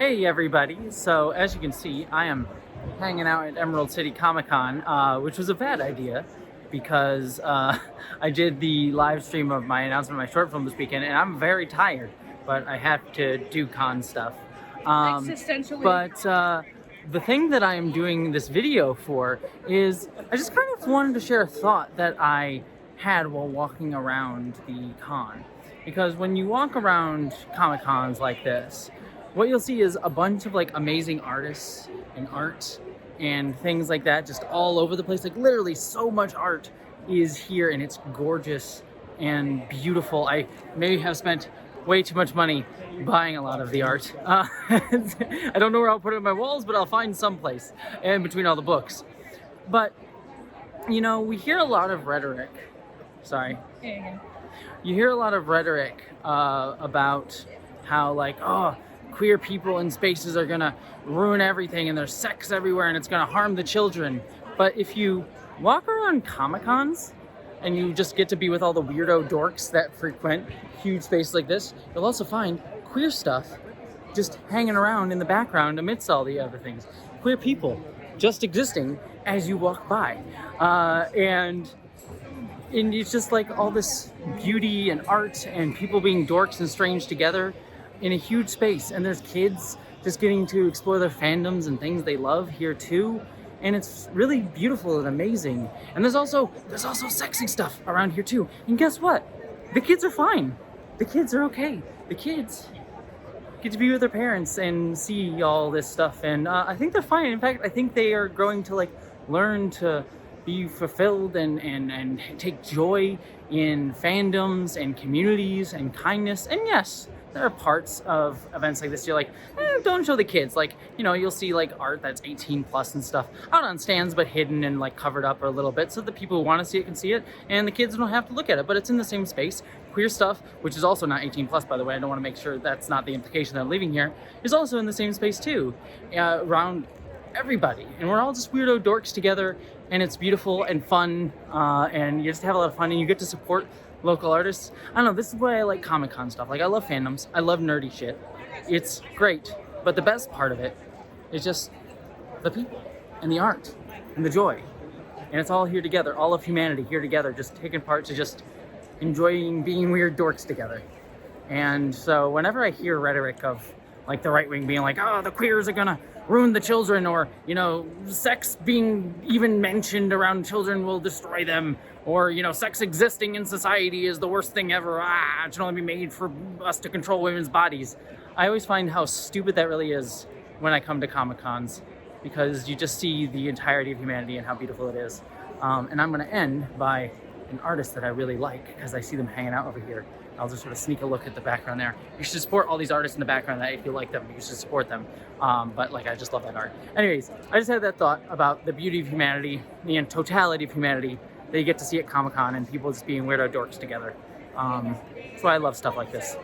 Hey everybody! So as you can see, I am hanging out at Emerald City Comic Con, which was a bad idea because I did the live stream of my announcement of my short film this weekend, and I'm very tired, but I have to do con stuff. Existentially. But the thing that I am doing this video for is I just kind of wanted to share a thought that I had while walking around the con. Because when you walk around Comic Cons like this, what you'll see is a bunch of like amazing artists and art and things like that just all over the place. Like literally so much art is here and it's gorgeous and beautiful. I may have spent way too much money buying a lot of the art. I don't know where I'll put it on my walls, but I'll find someplace in between all the books. But, you know, we hear a lot of rhetoric. Sorry. You hear a lot of rhetoric about how like, oh, queer people in spaces are gonna ruin everything and there's sex everywhere and it's gonna harm the children. But if you walk around Comic-Cons and you just get to be with all the weirdo dorks that frequent huge spaces like this, you'll also find queer stuff just hanging around in the background amidst all the other things. Queer people just existing as you walk by. And it's just like all this beauty and art and people being dorks and strange together in a huge space. And there's kids just getting to explore their fandoms and things they love here too. And it's really beautiful and amazing. And there's also sexy stuff around here too. And guess what? The kids are fine. The kids are okay. The kids get to be with their parents and see all this stuff. And I think they're fine. In fact, I think they are growing to like learn to be fulfilled and take joy in fandoms and communities and kindness. And yes, there are parts of events like this you're like, don't show the kids. Like, you know, you'll see like art that's 18 plus and stuff out on stands, but hidden and like covered up a little bit so the people who want to see it can see it and the kids don't have to look at it, but it's in the same space. Queer stuff, which is also not 18 plus, by the way, I don't want to make sure that's not the implication that I'm leaving here, is also in the same space too, around everybody. And we're all just weirdo dorks together and it's beautiful and fun, and you just have a lot of fun and you get to support local artists. I don't know, this is why I like Comic-Con stuff. Like, I love fandoms, I love nerdy shit. It's great, but the best part of it is just the people and the art and the joy. And it's all here together, all of humanity here together, just taking part to just enjoying being weird dorks together. And so whenever I hear rhetoric of like the right wing being like, oh, the queers are gonna ruin the children, or, you know, sex being even mentioned around children will destroy them, or, you know, sex existing in society is the worst thing ever, it should only be made for us to control women's bodies. I always find how stupid that really is when I come to Comic-Cons, because you just see the entirety of humanity and how beautiful it is. And I'm gonna end by an artist that I really like, because I see them hanging out over here. I'll just sort of sneak a look at the background there. You should support all these artists in the background. That if you like them, you should support them. But like, I just love that art. Anyways, I just had that thought about the beauty of humanity, the totality of humanity that you get to see at Comic-Con and people just being weirdo dorks together. That's why I love stuff like this.